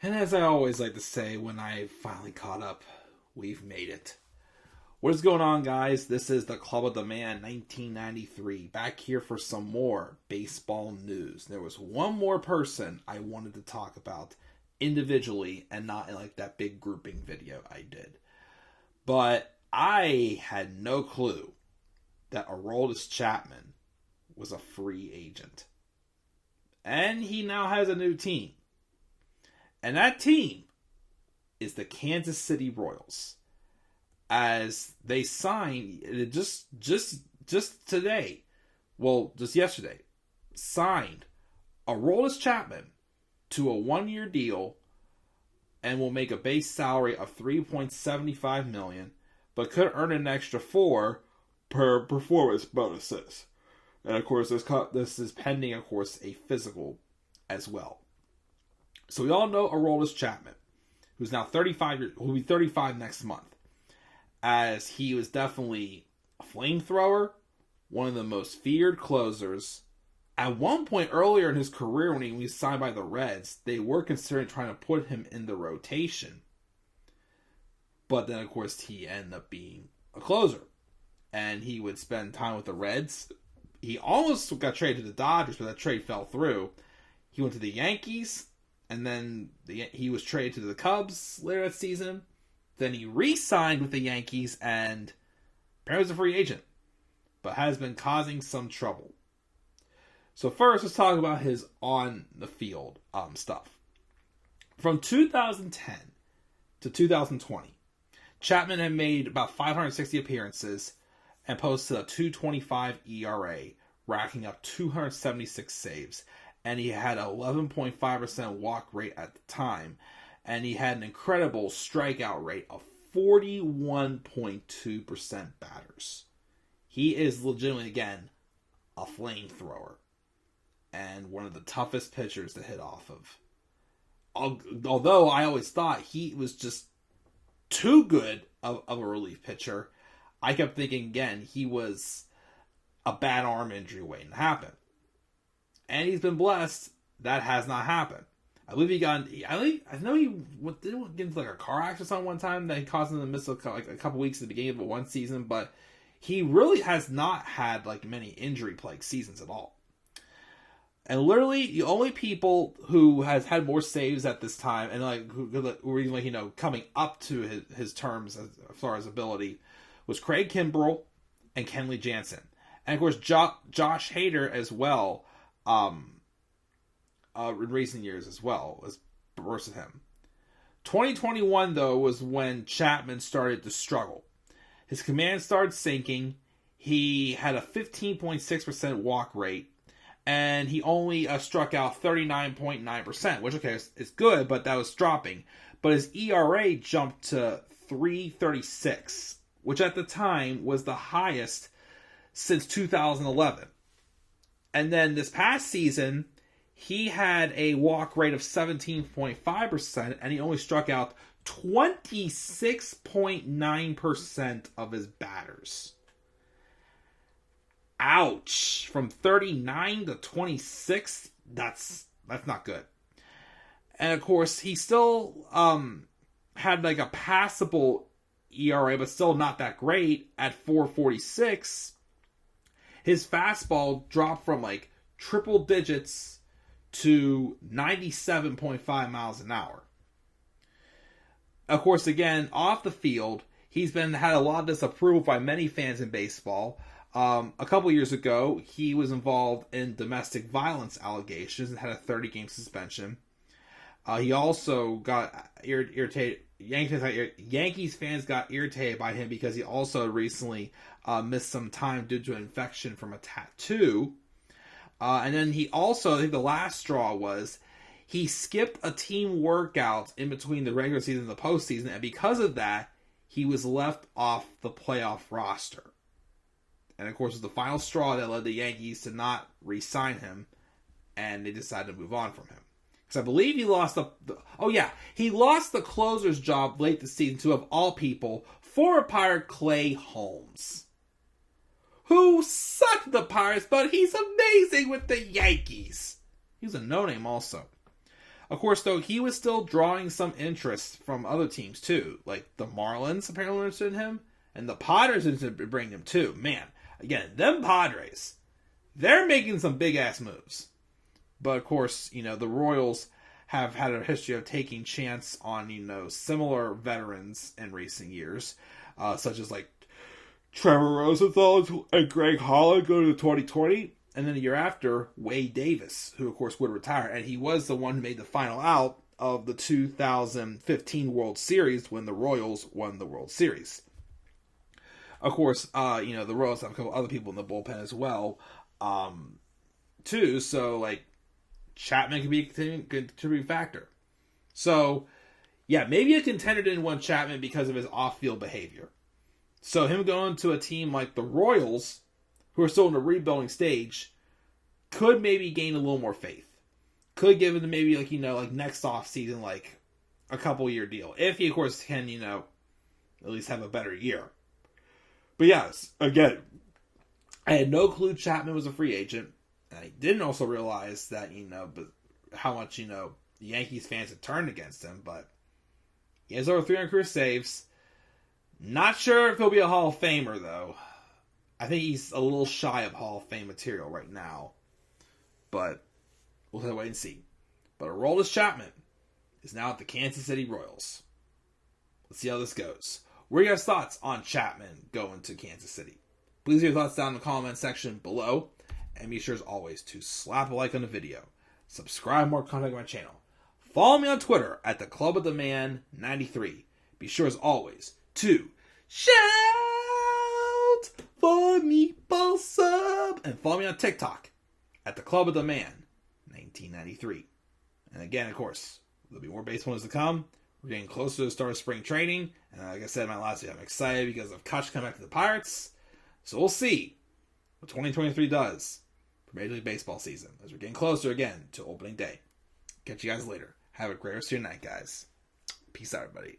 And as I always like to say when I finally caught up, we've made it. What is going on, guys? This is the Club of the Man 1993. Back here for some more baseball news. There was one more person I wanted to talk about individually and not in like that big grouping video I did. But I had no clue that Aroldis Chapman was a free agent. And he now has a new team. And that team is the Kansas City Royals. As they signed, just today, well, just yesterday, signed Aroldis Chapman to a 1-year deal and will make a base salary of $3.75 million, but could earn an extra $4 per performance bonuses. And of course, this is pending, of course, a physical as well. So we all know Aroldis Chapman, who's now 35 years, who will be 35 next month, as he was definitely a flamethrower, one of the most feared closers. At one point earlier in his career, when he was signed by the Reds, they were considering trying to put him in the rotation. But then, of course, he ended up being a closer. And he would spend time with the Reds. He almost got traded to the Dodgers, but that trade fell through. He went to the Yankees, and then he was traded to the Cubs later that season. Then he re-signed with the Yankees, and apparently was a free agent, but has been causing some trouble. So first, let's talk about his on-the-field stuff. From 2010 to 2020, Chapman had made about 560 appearances and posted a 2.25 ERA, racking up 276 saves. And he had an 11.5% walk rate at the time. And he had an incredible strikeout rate of 41.2% batters. He is legitimately, again, a flamethrower. And one of the toughest pitchers to hit off of. Although I always thought he was just too good of a relief pitcher, I kept thinking, again, he was a bad arm injury waiting to happen. And he's been blessed. That has not happened. I believe he got. I know he did get into like a car accident one time that caused him to miss a couple weeks at the beginning of one season. But he really has not had like many injury plagued seasons at all. And literally, the only people who has had more saves at this time, and like who were even like coming up to his terms as far as ability, was Craig Kimbrell and Kenley Jansen, and of course Josh Hader as well. In recent years as well as versus him. 2021 though was when Chapman started to struggle. His command started sinking. He had a 15.6% walk rate, and he only struck out 39.9%, which is good, but that was dropping. But his ERA jumped to 3.36, which at the time was the highest since 2011. And then this past season, he had a walk rate of 17.5%, and he only struck out 26.9% of his batters. Ouch. From 39 to 26, that's not good. And of course, he still had like a passable ERA, but still not that great at 4.46. His fastball dropped from like triple digits to 97.5 miles an hour. Of course, again, off the field, he's had a lot of disapproval by many fans in baseball. A couple years ago, he was involved in domestic violence allegations and had a 30-game suspension. He also got irritated. Yankees fans got irritated by him because he also recently missed some time due to an infection from a tattoo. And then he also, I think the last straw was, he skipped a team workout in between the regular season and the postseason, and because of that, he was left off the playoff roster. And of course, it was the final straw that led the Yankees to not re-sign him, and they decided to move on from him. Because I believe he lost he lost the closer's job late this season to, of all people, former Pirate Clay Holmes, who sucked the Pirates, but he's amazing with the Yankees. He's a no-name also. Of course, though, he was still drawing some interest from other teams, too. Like, the Marlins apparently were interested in him, and the Padres interested in bringing him, too. Man, again, them Padres, they're making some big-ass moves. But, of course, the Royals have had a history of taking chance on, similar veterans in recent years, such as, like, Trevor Rosenthal and Greg Holland go to 2020. And then the year after, Wade Davis, who, of course, would retire. And he was the one who made the final out of the 2015 World Series when the Royals won the World Series. Of course, the Royals have a couple other people in the bullpen as well, too. So, like, Chapman could be a contributing factor. So, yeah, maybe a contender didn't want Chapman because of his off-field behavior. So him going to a team like the Royals, who are still in the rebuilding stage, could maybe gain a little more faith. Could give him maybe, like next offseason, like, a couple-year deal. If he, of course, can, at least have a better year. But yes, again, I had no clue Chapman was a free agent. And I didn't also realize that, but how much, the Yankees fans had turned against him. But he has over 300 career saves. Not sure if he'll be a Hall of Famer, though. I think he's a little shy of Hall of Fame material right now. But we'll have to wait and see. But Aroldis Chapman is now at the Kansas City Royals. Let's see how this goes. What are your guys' thoughts on Chapman going to Kansas City? Please leave your thoughts down in the comment section below. And be sure, as always, to slap a like on the video. Subscribe for more content on my channel. Follow me on Twitter at theClubOfTheMan93. Be sure, as always, to shout for Meatball Sub. And follow me on TikTok at theClubOfTheMan1993. And again, of course, there'll be more baseball news to come. We're getting closer to the start of spring training. And like I said in my last video, I'm excited because of Kutch coming back to the Pirates. So we'll see what 2023 does for Major League Baseball season as we're getting closer again to opening day. Catch you guys later. Have a great rest of your night, guys. Peace out, everybody.